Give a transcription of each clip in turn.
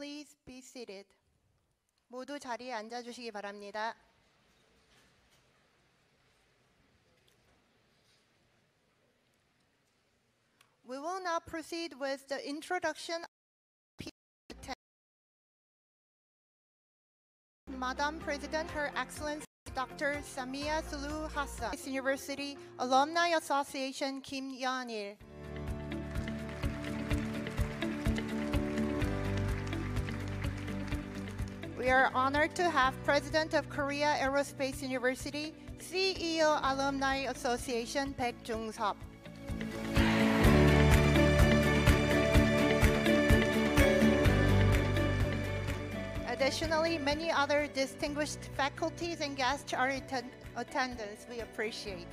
Please be seated. 모두 자리에 앉아주시기 바랍니다. We will now proceed with the introduction of Madam President, Her Excellency Dr. Samia Akitunukiwa Shahada, University Alumni Association Kim Yeon-il. We are honored to have President of Korea Aerospace University, CEO Alumni Association Baek Jung-seop. Additionally, many other distinguished faculties and guests are in attendance. We appreciate.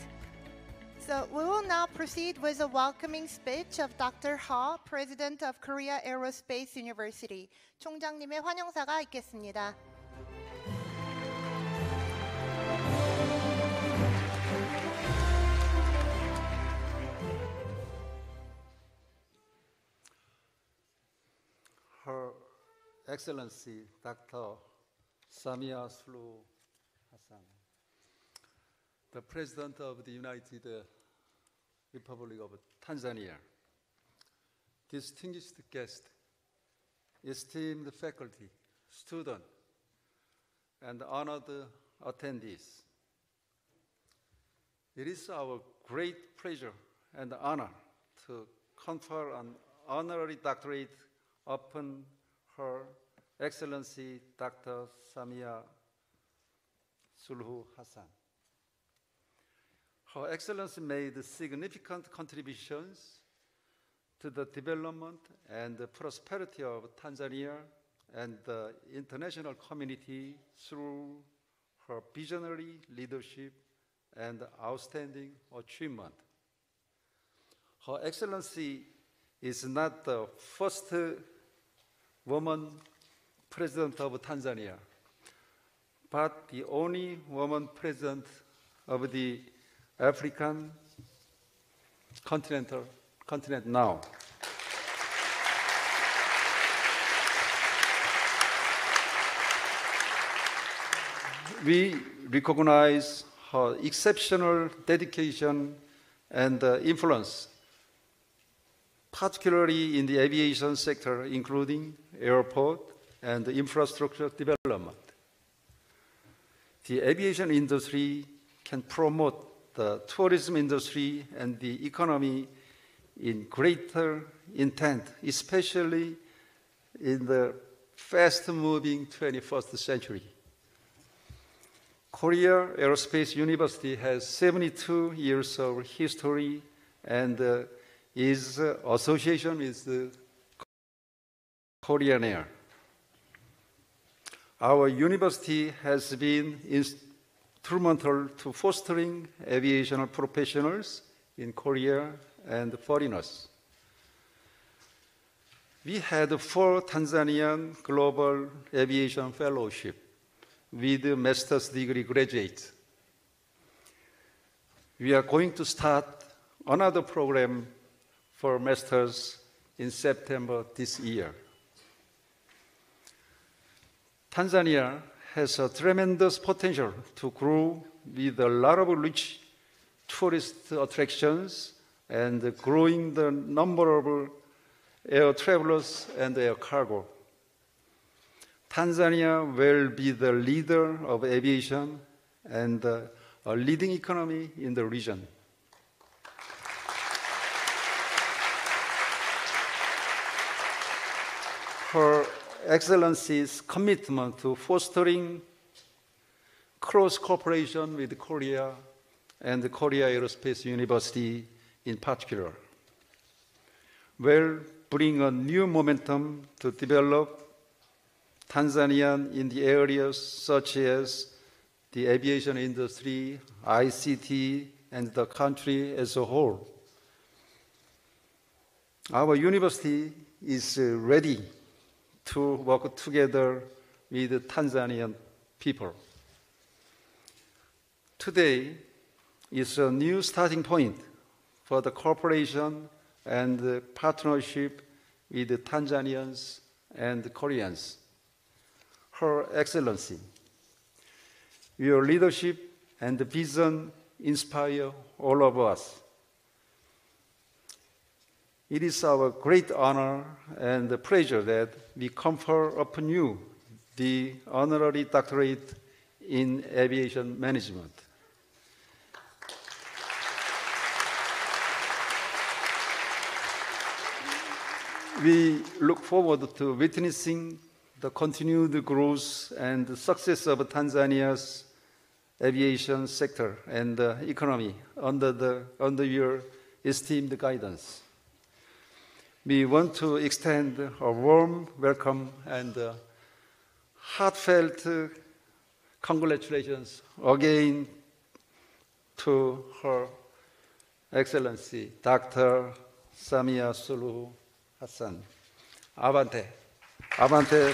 So we will now proceed with a welcoming speech of Dr. Ha, President of Korea Aerospace University. 총장님의 환영사가 있겠습니다. Her Excellency Dr. Samia Akitunukiwa Shahada, the President of the United Republic of Tanzania, distinguished guests, esteemed faculty, students, and honored attendees. It is our great pleasure and honor to confer an honorary doctorate upon Her Excellency Dr. Samia Akitunukiwa Shahada. Her Excellency made significant contributions to the development and the prosperity of Tanzania and the international community through her visionary leadership and outstanding achievement. Her Excellency is not the first woman president of Tanzania, but the only woman president of the African continent now. We recognize her exceptional dedication and influence, particularly in the aviation sector, including airport and infrastructure development. The aviation industry can promote the tourism industry and the economy in greater intent, especially in the fast-moving 21st century. Korea Aerospace University has 72 years of history and is association with the Korean Air. Our university has been instrumental to fostering aviation professionals in Korea and foreigners. We had 4 Tanzanian Global Aviation Fellowship with master's degree graduates. We are going to start another program for masters in September this year. Tanzania has a tremendous potential to grow with a lot of rich tourist attractions and growing the number of air travelers and air cargo. Tanzania will be the leader of aviation and a leading economy in the region. Her Excellency's commitment to fostering close cooperation with Korea and the Korea Aerospace University in particular will bring a new momentum to develop Tanzania in the areas such as the aviation industry, ICT, and the country as a whole. Our university is ready to work together with the Tanzanian people. Today is a new starting point for the cooperation and the partnership with the Tanzanians and Koreans. Her Excellency, your leadership and vision inspire all of us. It is our great honor and pleasure that we confer upon you the honorary doctorate in aviation management. We look forward to witnessing the continued growth and success of Tanzania's aviation sector and economy under your esteemed guidance. We want to extend a warm welcome and heartfelt congratulations again to Her Excellency Dr. Samia Suluhu Hassan. Avante, avante,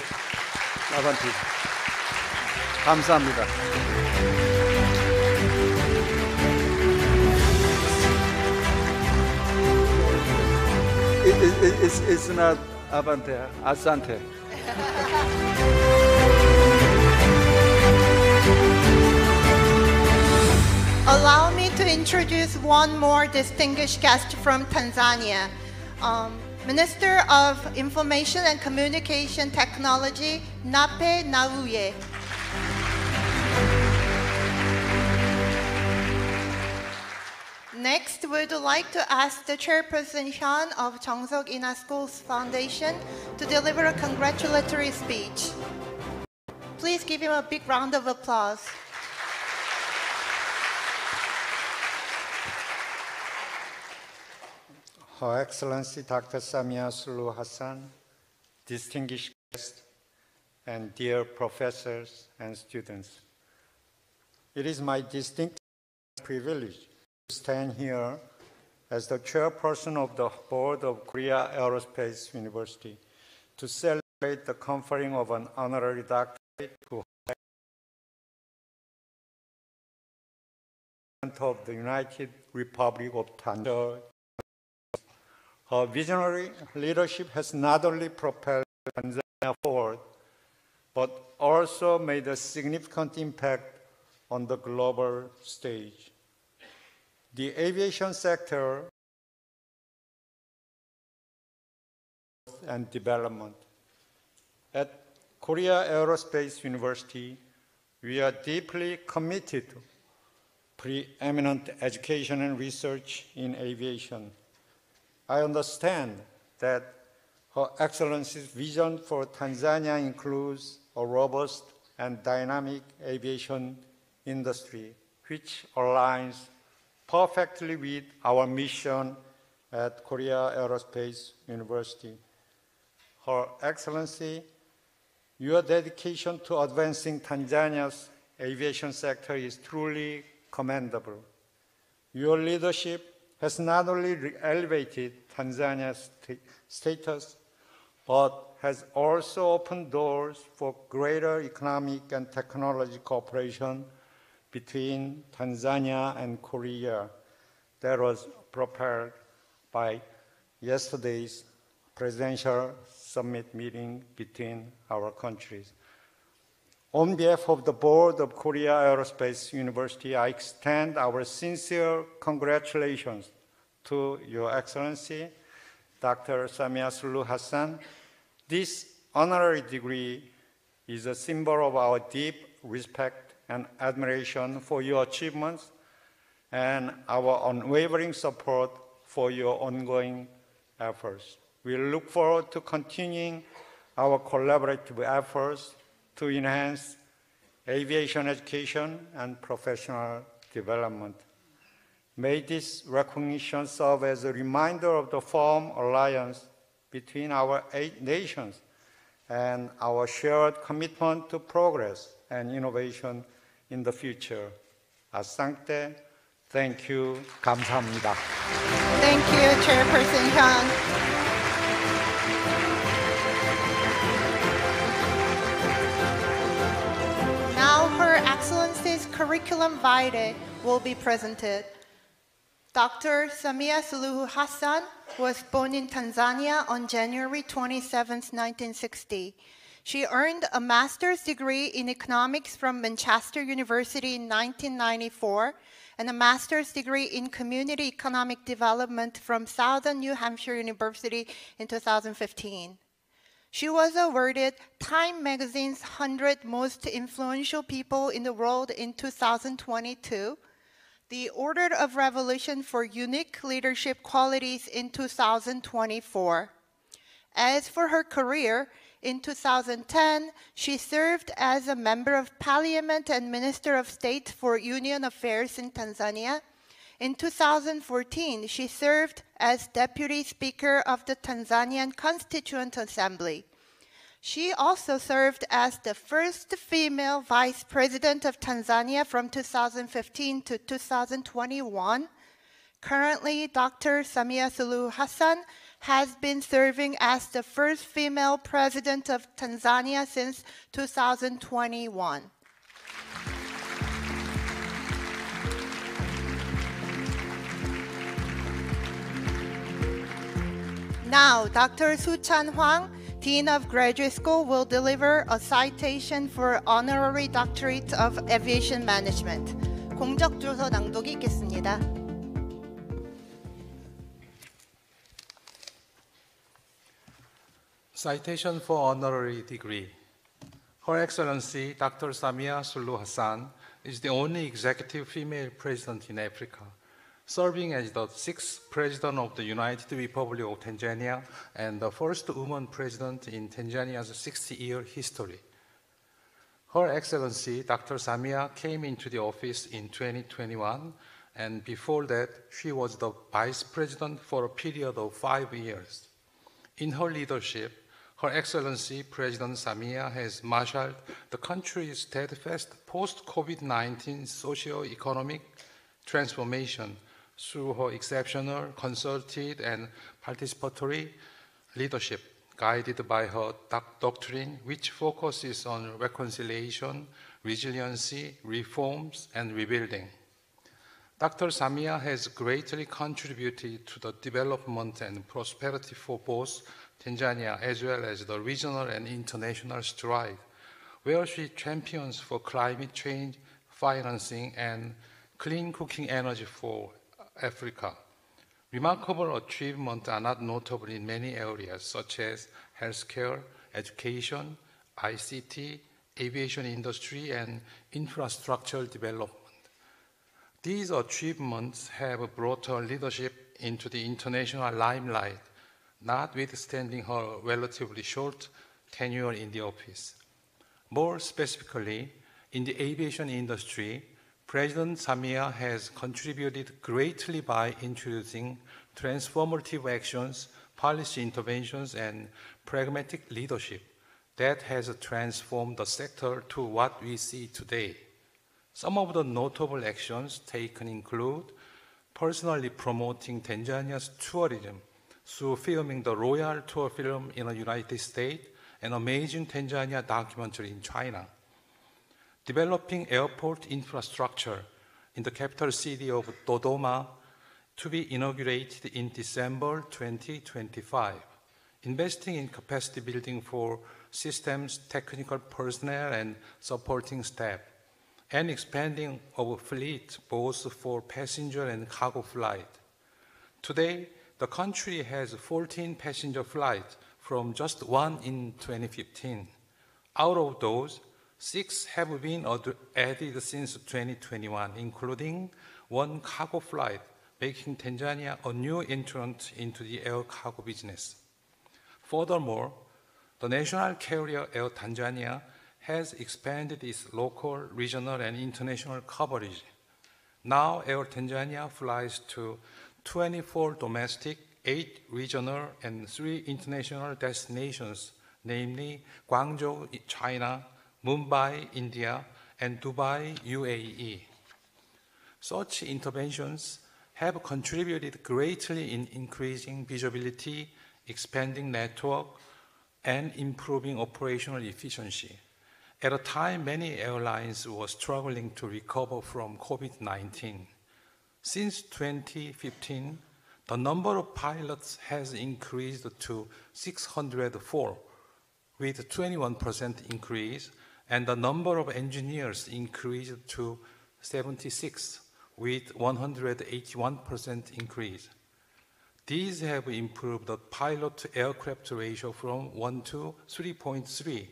avanti. 감사합니다. It's not avante, asante. Allow me to introduce one more distinguished guest from Tanzania. Minister of Information and Communication Technology, Nape Nnauye. Next, we'd like to ask the chairperson Hyun of Jeongseok Ina Schools Foundation to deliver a congratulatory speech. Please give him a big round of applause. Her Excellency Dr. Samia Suluhu Hassan, distinguished guests, and dear professors and students. It is my distinct privilege to stand here as the chairperson of the board of Korea Aerospace University to celebrate the conferring of an honorary doctorate to of the United Republic of Tanzania. Her visionary leadership has not only propelled Tanzania forward, but also made a significant impact on the global stage. The aviation sector and development. At Korea Aerospace University, we are deeply committed to preeminent education and research in aviation. I understand that Her Excellency's vision for Tanzania includes a robust and dynamic aviation industry, which aligns perfectly with our mission at Korea Aerospace University. Her Excellency, your dedication to advancing Tanzania's aviation sector is truly commendable. Your leadership has not only elevated Tanzania's status, but has also opened doors for greater economic and technology cooperation between Tanzania and Korea that was propelled by yesterday's presidential summit meeting between our countries. On behalf of the board of Korea Aerospace University, I extend our sincere congratulations to Your Excellency, Dr. Samia Suluhu Hassan. This honorary degree is a symbol of our deep respect and admiration for your achievements and our unwavering support for your ongoing efforts. We look forward to continuing our collaborative efforts to enhance aviation education and professional development. May this recognition serve as a reminder of the firm alliance between our 8 nations and our shared commitment to progress and innovation in the future. Asante, thank you, 감사합니다. Thank you, Chairperson Hyun. Now, Her Excellency's curriculum vitae will be presented. Dr. Samia Suluhu Hassan was born in Tanzania on January 27, 1960. She earned a master's degree in economics from Manchester University in 1994 and a master's degree in community economic development from Southern New Hampshire University in 2015. She was awarded Time magazine's 100 Most Influential People in the World in 2022, the Order of Revolution for Unique Leadership Qualities in 2024. As for her career, in 2010, she served as a Member of Parliament and Minister of State for Union Affairs in Tanzania. In 2014, she served as Deputy Speaker of the Tanzanian Constituent Assembly. She also served as the first female Vice President of Tanzania from 2015 to 2021. Currently, Dr. Samia Suluhu Hassan has been serving as the first female President of Tanzania since 2021. Now, Dr. Su-chan Hwang, Dean of Graduate School, will deliver a citation for Honorary Doctorate of Aviation Management. 공적조서 낭독이 있겠습니다. Citation for honorary degree. Her Excellency Dr. Samia Suluhu Hassan is the only executive female president in Africa, serving as the 6th President of the United Republic of Tanzania and the first woman president in Tanzania's 60-year history. Her Excellency Dr. Samia came into the office in 2021, and before that, she was the Vice President for a period of 5 years. In her leadership, Her Excellency President Samia has marshaled the country's steadfast post-COVID-19 socio-economic transformation through her exceptional, consulted, and participatory leadership, guided by her doctrine, which focuses on reconciliation, resiliency, reforms, and rebuilding. Dr. Samia has greatly contributed to the development and prosperity for both Tanzania as well as the regional and international stride, where she champions for climate change, financing, and clean cooking energy for Africa. Remarkable achievements are not notable in many areas, such as healthcare, education, ICT, aviation industry, and infrastructure development. These achievements have brought her leadership into the international limelight, notwithstanding her relatively short tenure in the office. More specifically, in the aviation industry, President Samia has contributed greatly by introducing transformative actions, policy interventions, and pragmatic leadership that has transformed the sector to what we see today. Some of the notable actions taken include personally promoting Tanzania's tourism through filming the Royal Tour film in the United States and Amazing Tanzania documentary in China, developing airport infrastructure in the capital city of Dodoma to be inaugurated in December 2025, investing in capacity building for systems, technical personnel, and supporting staff, and expanding our fleet both for passenger and cargo flight. Today, the country has 14 passenger flights from just one in 2015. Out of those, 6 have been added since 2021, including 1 cargo flight, making Tanzania a new entrant into the air cargo business. Furthermore, the national carrier Air Tanzania has expanded its local, regional, and international coverage. Now, Air Tanzania flies to 24 domestic, 8 regional, and 3 international destinations, namely Guangzhou, China, Mumbai, India, and Dubai, UAE. Such interventions have contributed greatly in increasing visibility, expanding network, and improving operational efficiency. At a time many airlines were struggling to recover from COVID-19, Since 2015, the number of pilots has increased to 604, with a 21% increase, and the number of engineers increased to 76, with 181% increase. These have improved the pilot-to-aircraft ratio from 1 to 3.3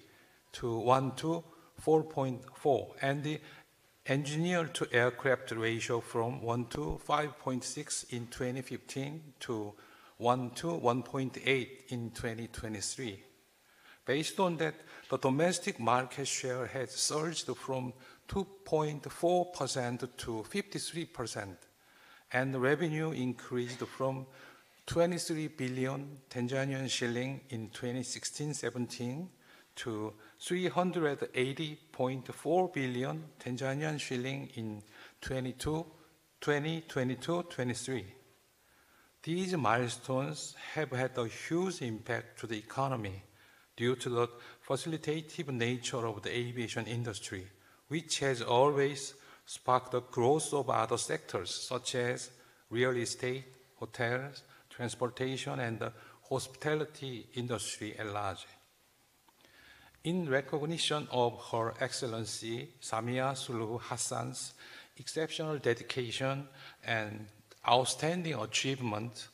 to 1 to 4.4, and the engineer-to-aircraft ratio from 1 to 5.6 in 2015 to 1 to 1.8 in 2023. Based on that, the domestic market share has surged from 2.4% to 53%, and the revenue increased from 23 billion Tanzanian shilling in 2016-17 to 380.4 billion Tanzanian shilling in 2022-23. These milestones have had a huge impact to the economy due to the facilitative nature of the aviation industry, which has always sparked the growth of other sectors such as real estate, hotels, transportation, and the hospitality industry at large. In recognition of Her Excellency Samia Suluhu Hassan's exceptional dedication and outstanding achievement,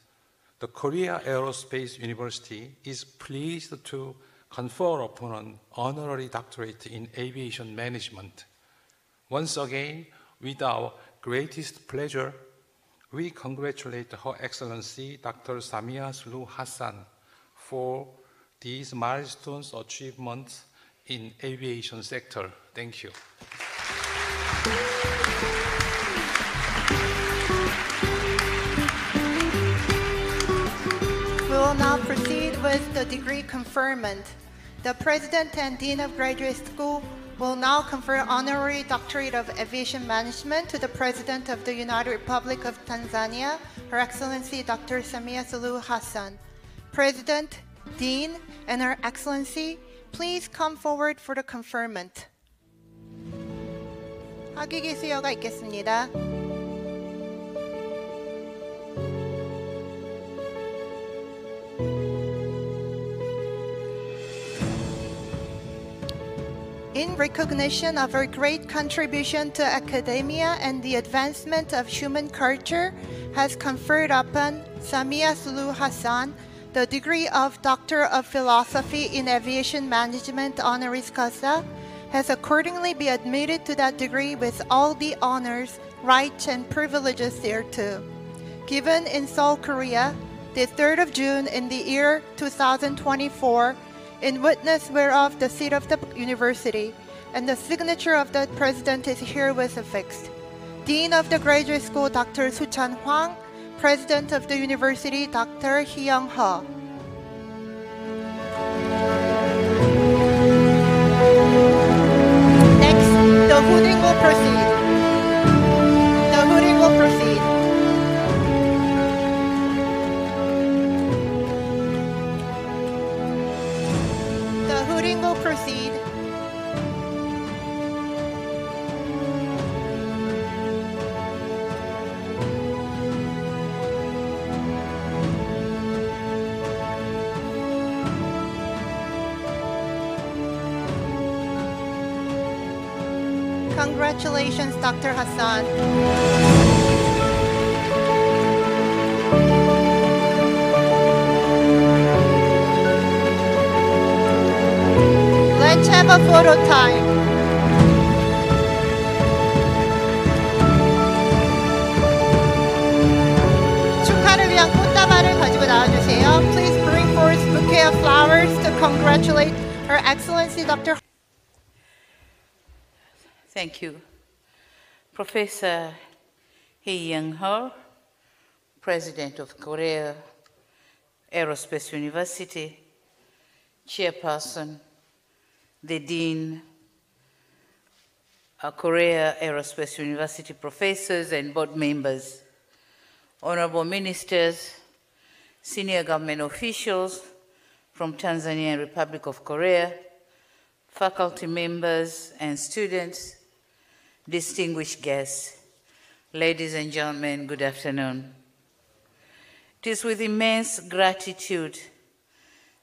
the Korea Aerospace University is pleased to confer upon an honorary doctorate in aviation management. Once again, with our greatest pleasure, we congratulate Her Excellency Dr. Samia Suluhu Hassan for these milestones achievements in aviation sector. Thank you. We will now proceed with the degree conferment. The President and Dean of Graduate School will now confer honorary doctorate of aviation management to the President of the United Republic of Tanzania, Her Excellency Dr. Samia Suluhu Hassan. President, Dean, and Her Excellency, please come forward for the conferment. 학위기 수여가 있겠습니다. In recognition of her great contribution to academia and the advancement of human culture, has conferred upon Samia Suluhu Hassan the degree of Doctor of Philosophy in Aviation Management honoris causa, has accordingly been admitted to that degree with all the honors, rights, and privileges thereto. Given in Seoul, Korea, the 3rd of June in the year 2024, in witness whereof the seat of the university and the signature of the president is herewith affixed. Dean of the Graduate School, Dr. Su-chan Hwang. President of the University, Dr. Hee-young Ho. Next, the hooting will proceed. The hooting will proceed. The hooting will proceed. Congratulations, Dr. Hassan. Let's have a photo time. 축하를 위한 꽃다발을 가지고 나와주세요. Please bring forth a bouquet of flowers to congratulate Her Excellency Dr. Thank you. Professor Hee-young Ho, President of Korea Aerospace University, Chairperson, the Dean of Korea Aerospace University professors and board members, honorable ministers, senior government officials from Tanzania and Republic of Korea, faculty members and students, distinguished guests, Ladies and gentlemen, good afternoon. It is with immense gratitude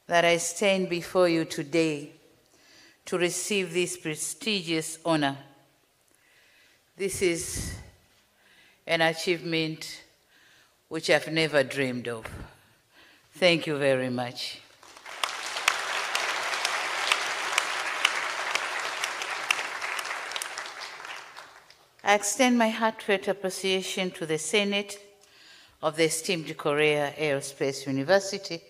that I stand before you today to receive this prestigious honor. This is an achievement which I've never dreamed of. Thank you very much. I extend my heartfelt appreciation to the Senate of the esteemed Korea Aerospace University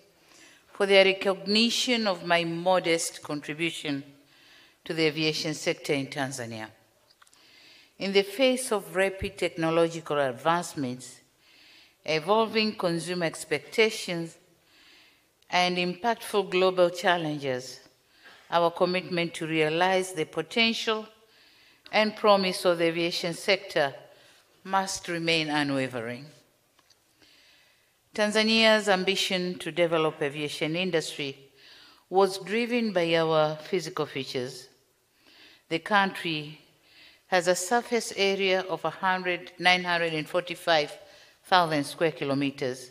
for their recognition of my modest contribution to the aviation sector in Tanzania. In the face of rapid technological advancements, evolving consumer expectations, and impactful global challenges, our commitment to realize the potential and promise of the aviation sector must remain unwavering. Tanzania's ambition to develop aviation industry was driven by our physical features. The country has a surface area of 945,000 square kilometers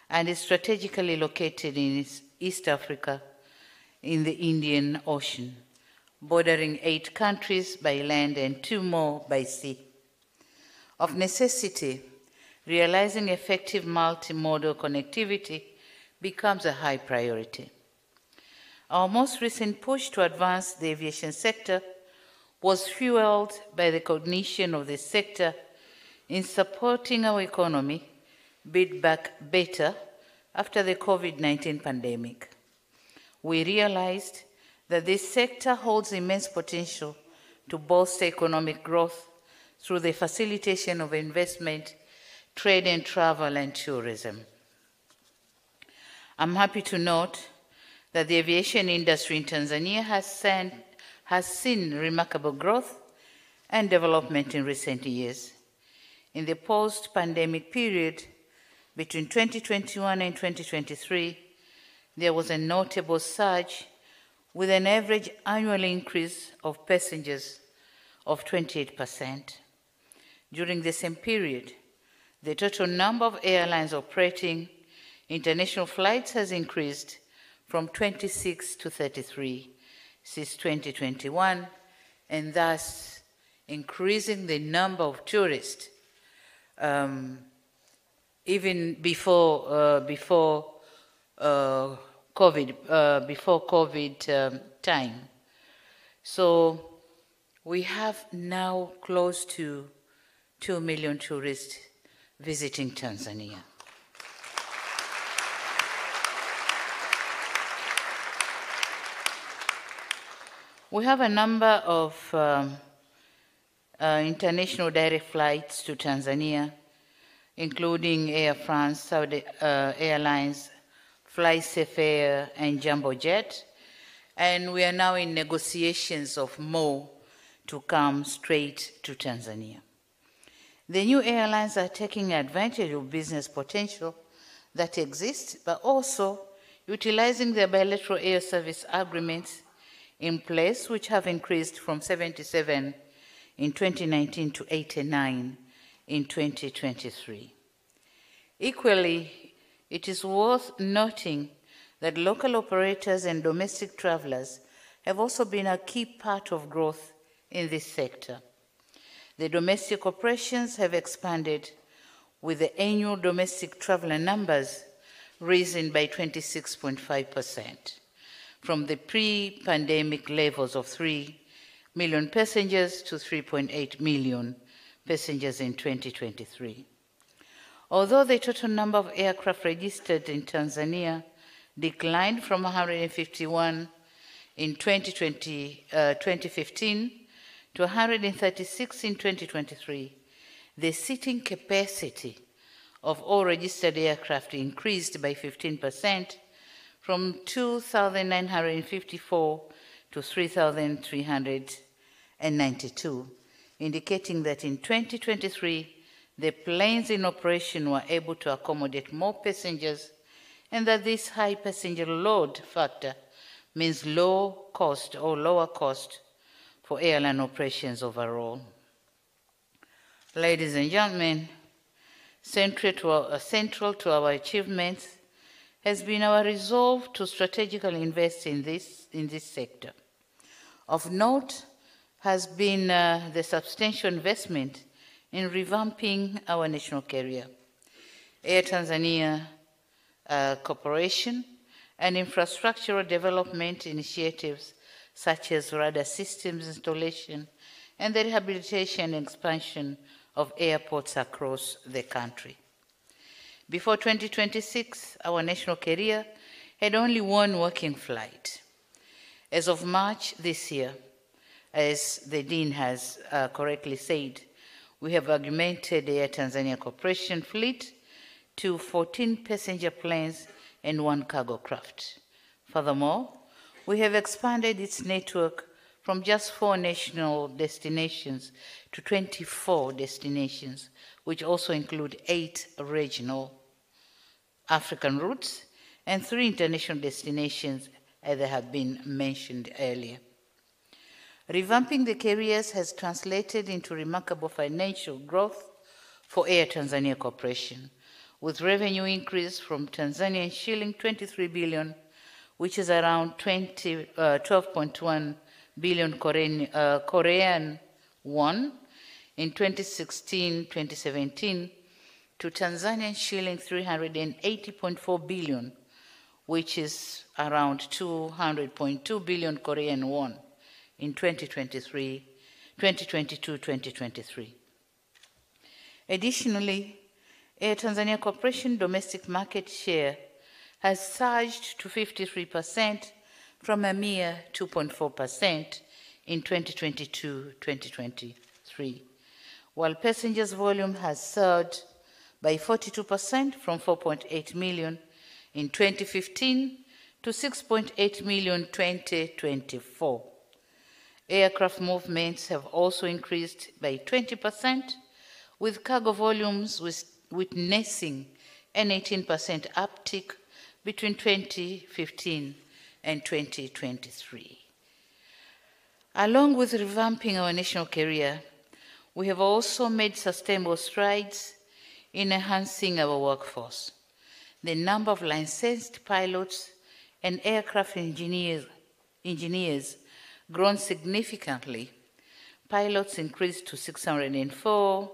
and is strategically located in East Africa in the Indian Ocean, bordering 8 countries by land and 2 more by sea. Of necessity, realizing effective multimodal connectivity becomes a high priority. Our most recent push to advance the aviation sector was fueled by the recognition of the sector in supporting our economy build back better after the COVID-19 pandemic. We realized that this sector holds immense potential to bolster economic growth through the facilitation of investment, trade and travel, and tourism. I'm happy to note that the aviation industry in Tanzania has seen remarkable growth and development in recent years. In the post-pandemic period, between 2021 and 2023, there was a notable surge with an average annual increase of passengers of 28%. During the same period, the total number of airlines operating international flights has increased from 26 to 33 since 2021, and thus increasing the number of tourists even before COVID time. So we have now close to 2 million tourists visiting Tanzania. We have a number of international direct flights to Tanzania, including Air France, Saudi Airlines, FlySafe Air, and Jumbo Jet, and we are now in negotiations of more to come straight to Tanzania. The new airlines are taking advantage of business potential that exists, but also utilizing their bilateral air service agreements in place, which have increased from 77 in 2019 to 89 in 2023. Equally, it is worth noting that local operators and domestic travelers have also been a key part of growth in this sector. The domestic operations have expanded, with the annual domestic traveler numbers risen by 26.5%, from the pre-pandemic levels of 3 million passengers to 3.8 million passengers in 2023. Although the total number of aircraft registered in Tanzania declined from 151 in 2015 to 136 in 2023, the seating capacity of all registered aircraft increased by 15%, from 2,954 to 3,392, indicating that in 2023, the planes in operation were able to accommodate more passengers, and that this high passenger load factor means low cost or lower cost for airline operations overall. Ladies and gentlemen, central to our achievements has been our resolve to strategically invest in this sector. Of note has been the substantial investment in revamping our national carrier, Air Tanzania Corporation, and infrastructural development initiatives such as radar systems installation and the rehabilitation and expansion of airports across the country. Before 2026, our national carrier had only one working flight. As of March this year, as the Dean has correctly said, we have augmented the Air Tanzania Corporation fleet to 14 passenger planes and 1 cargo craft. Furthermore, we have expanded its network from just 4 national destinations to 24 destinations, which also include 8 regional African routes and 3 international destinations, as have been mentioned earlier. Revamping the carriers has translated into remarkable financial growth for Air Tanzania Corporation, with revenue increase from Tanzanian shilling 23 billion, which is around 12.1 billion Korean won in 2016-2017 to Tanzanian shilling 380.4 billion, which is around 200.2 billion Korean won in 2022-2023. Additionally, Air Tanzania Corporation domestic market share has surged to 53% from a mere 2.4% in 2022-2023, while passengers volume has surged by 42% from 4.8 million in 2015 to 6.8 million in 2024. Aircraft movements have also increased by 20%, with cargo volumes witnessing an 18% uptick between 2015 and 2023. Along with revamping our national carrier, we have also made sustainable strides in enhancing our workforce. The number of licensed pilots and aircraft engineers grown significantly. Pilots increased to 604,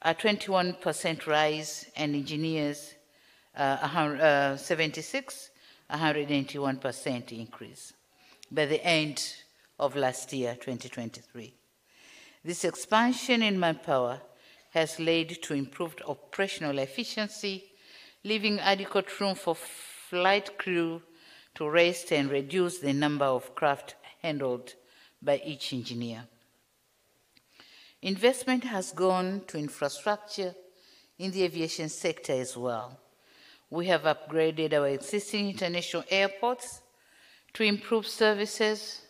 a 21% rise, and engineers 76, 181% increase by the end of last year, 2023. This expansion in manpower has led to improved operational efficiency, leaving adequate room for flight crew to rest and reduce the number of craft handled by each engineer. Investment has gone to infrastructure in the aviation sector as well. We have upgraded our existing international airports to improve services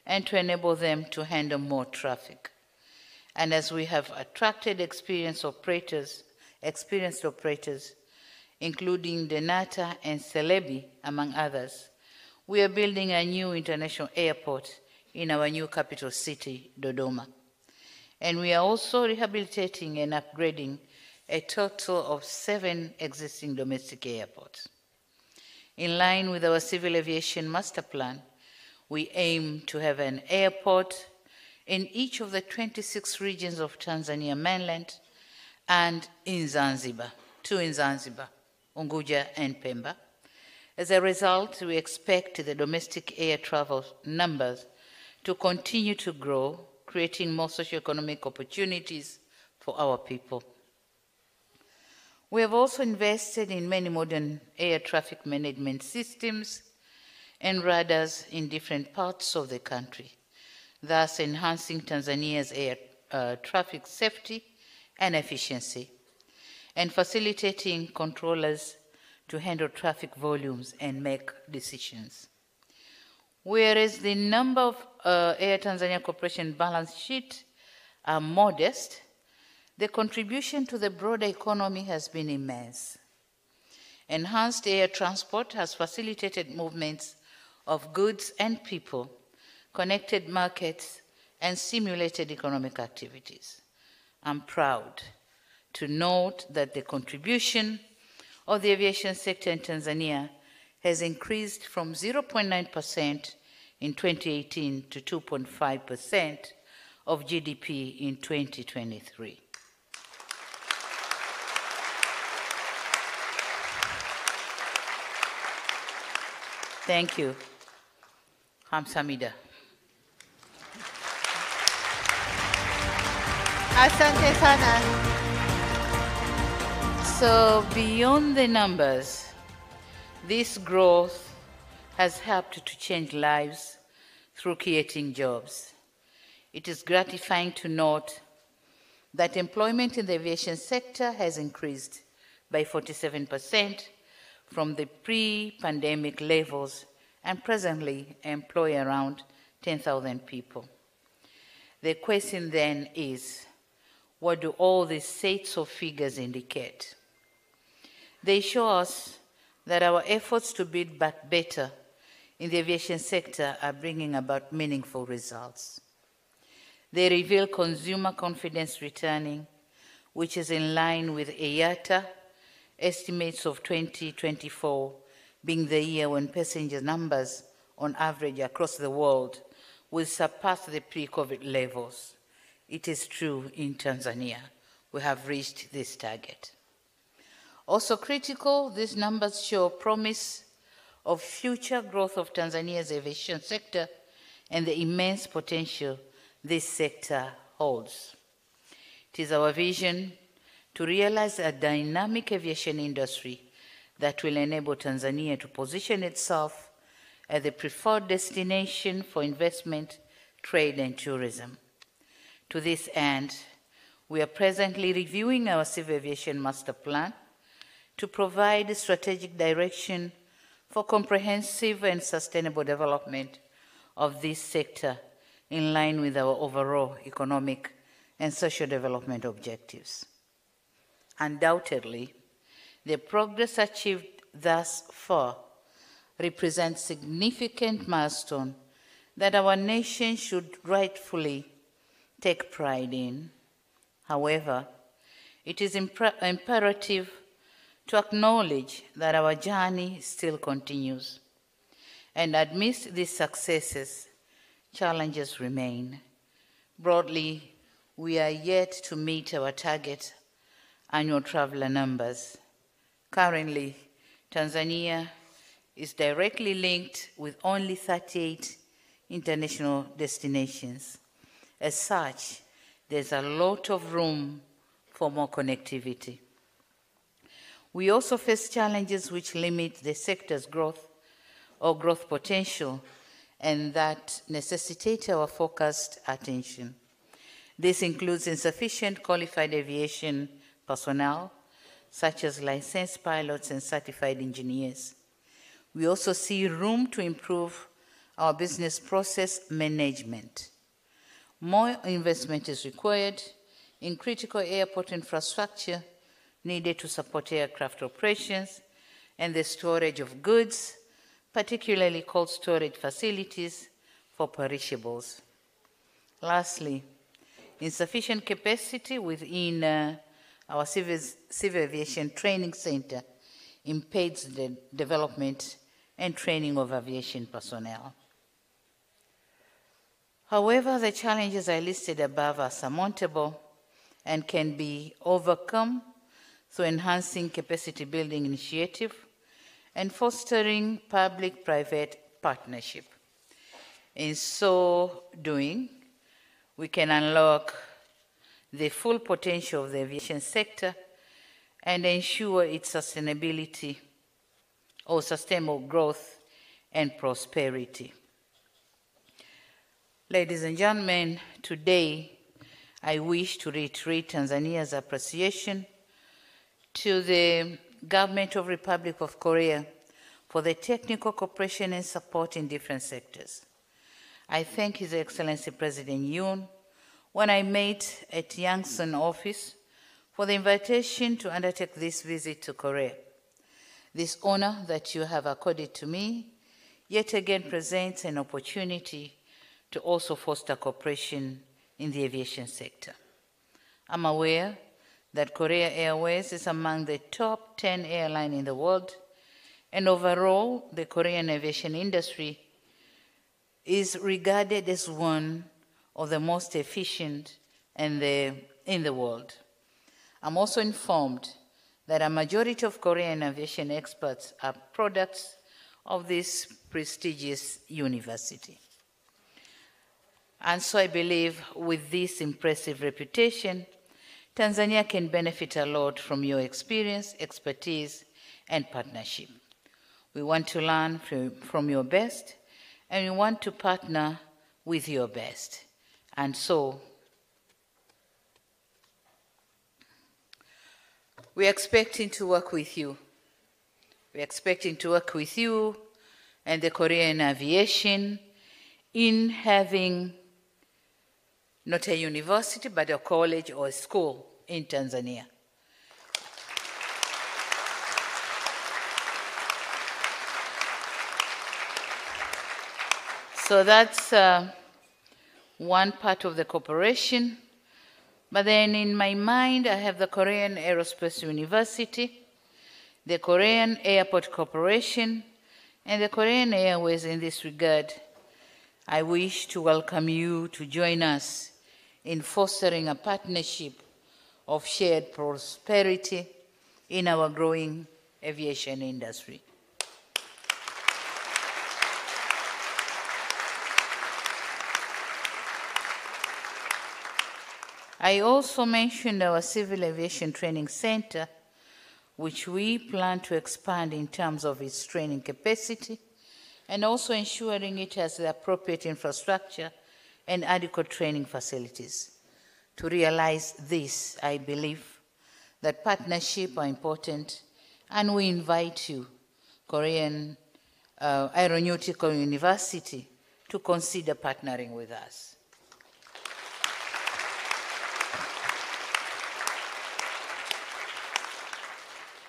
and to enable them to handle more traffic. And as we have attracted experienced operators, including Denata and Celebi, among others, we are building a new international airport in our new capital city, Dodoma. And we are also rehabilitating and upgrading a total of 7 existing domestic airports. In line with our civil aviation master plan, we aim to have an airport in each of the 26 regions of Tanzania mainland and in Zanzibar, 2 in Zanzibar, Unguja and Pemba. As a result, we expect the domestic air travel numbers to continue to grow, creating more socioeconomic opportunities for our people. We have also invested in many modern air traffic management systems and radars in different parts of the country, thus enhancing Tanzania's air traffic safety and efficiency, and facilitating controllers to handle traffic volumes and make decisions. Whereas the number of Air Tanzania Corporation balance sheet are modest, the contribution to the broader economy has been immense. Enhanced air transport has facilitated movements of goods and people, connected markets, and stimulated economic activities. I'm proud to note that the contribution of the aviation sector in Tanzania has increased from 0.9% in 2018 to 2.5% of GDP in 2023. Thank you. Hamsamida. Asante sana. So beyond the numbers, this growth has helped to change lives through creating jobs. It is gratifying to note that employment in the aviation sector has increased by 47% from the pre-pandemic levels and presently employ around 10,000 people. The question then is, what do all these sets of figures indicate? They show us that our efforts to build back better in the aviation sector are bringing about meaningful results. They reveal consumer confidence returning, which is in line with IATA estimates of 2024 being the year when passenger numbers on average across the world will surpass the pre-COVID levels. It is true in Tanzania. We have reached this target. Also critical, these numbers show promise of future growth of Tanzania's aviation sector and the immense potential this sector holds. It is our vision to realize a dynamic aviation industry that will enable Tanzania to position itself as the preferred destination for investment, trade, and tourism. To this end, we are presently reviewing our civil aviation master plan to provide strategic direction for comprehensive and sustainable development of this sector in line with our overall economic and social development objectives. Undoubtedly, the progress achieved thus far represents significant milestone that our nation should rightfully take pride in. However, it is imperative to acknowledge that our journey still continues. And amidst these successes, challenges remain. Broadly, we are yet to meet our target annual traveler numbers. Currently, Tanzania is directly linked with only 38 international destinations. As such, there's a lot of room for more connectivity. We also face challenges which limit the sector's growth or growth potential and that necessitate our focused attention. This includes insufficient qualified aviation personnel, such as licensed pilots and certified engineers. We also see room to improve our business process management. More investment is required in critical airport infrastructure needed to support aircraft operations and the storage of goods, particularly cold storage facilities for perishables. Lastly, insufficient capacity within our civil aviation training center impedes the development and training of aviation personnel. However, the challenges I listed above are surmountable and can be overcome through enhancing capacity building initiative and fostering public-private partnership. In so doing, we can unlock the full potential of the aviation sector and ensure its sustainability or sustainable growth and prosperity. Ladies and gentlemen, today I wish to reiterate Tanzania's appreciation to the Government of Republic of Korea for the technical cooperation and support in different sectors. I thank His Excellency President Yoon when I met at Yangsun office for the invitation to undertake this visit to Korea. This honor that you have accorded to me yet again presents an opportunity to also foster cooperation in the aviation sector. I'm aware that Korea Airways is among the top 10 airlines in the world, and overall, the Korean aviation industry is regarded as one of the most efficient in the world. I'm also informed that a majority of Korean aviation experts are products of this prestigious university. And so I believe with this impressive reputation, Tanzania can benefit a lot from your experience, expertise, and partnership. We want to learn from your best, and we want to partner with your best. And so, we're expecting to work with you. We're expecting to work with you and the Korean aviation in having not a university, but a college or a school in Tanzania. So that's one part of the cooperation. But then in my mind, I have the Korean Aerospace University, the Korean Airport Corporation, and the Korean Airways in this regard. I wish to welcome you to join us in fostering a partnership of shared prosperity in our growing aviation industry. I also mentioned our Civil Aviation Training Center, which we plan to expand in terms of its training capacity and also ensuring it has the appropriate infrastructure and adequate training facilities. To realize this, I believe that partnerships are important, and we invite you, Korean Aeronautical University, to consider partnering with us.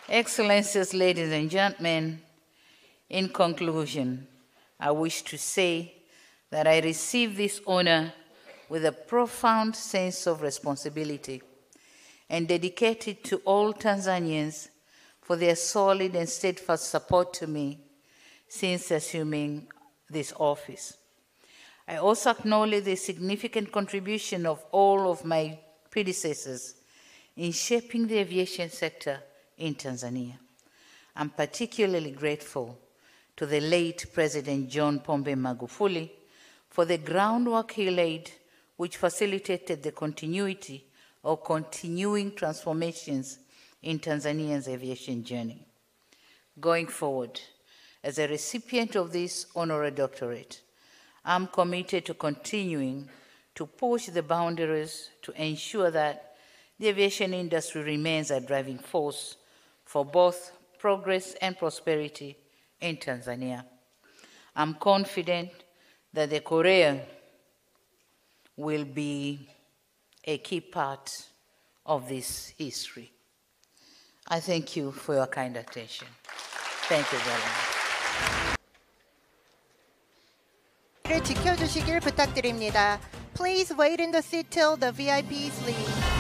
Excellencies, ladies and gentlemen, in conclusion, I wish to say that I receive this honor with a profound sense of responsibility and dedicated to all Tanzanians for their solid and steadfast support to me since assuming this office. I also acknowledge the significant contribution of all of my predecessors in shaping the aviation sector in Tanzania. I'm particularly grateful to the late President John Pombe Magufuli for the groundwork he laid, which facilitated the continuity or continuing transformations in Tanzania's aviation journey. Going forward, as a recipient of this honorary doctorate, I'm committed to continuing to push the boundaries to ensure that the aviation industry remains a driving force for both progress and prosperity in Tanzania. I'm confident that the Korea will be a key part of this history. I thank you for your kind attention. Thank you very much. 지켜주시길 부탁드립니다. Please wait in the seat till the VIPs leave.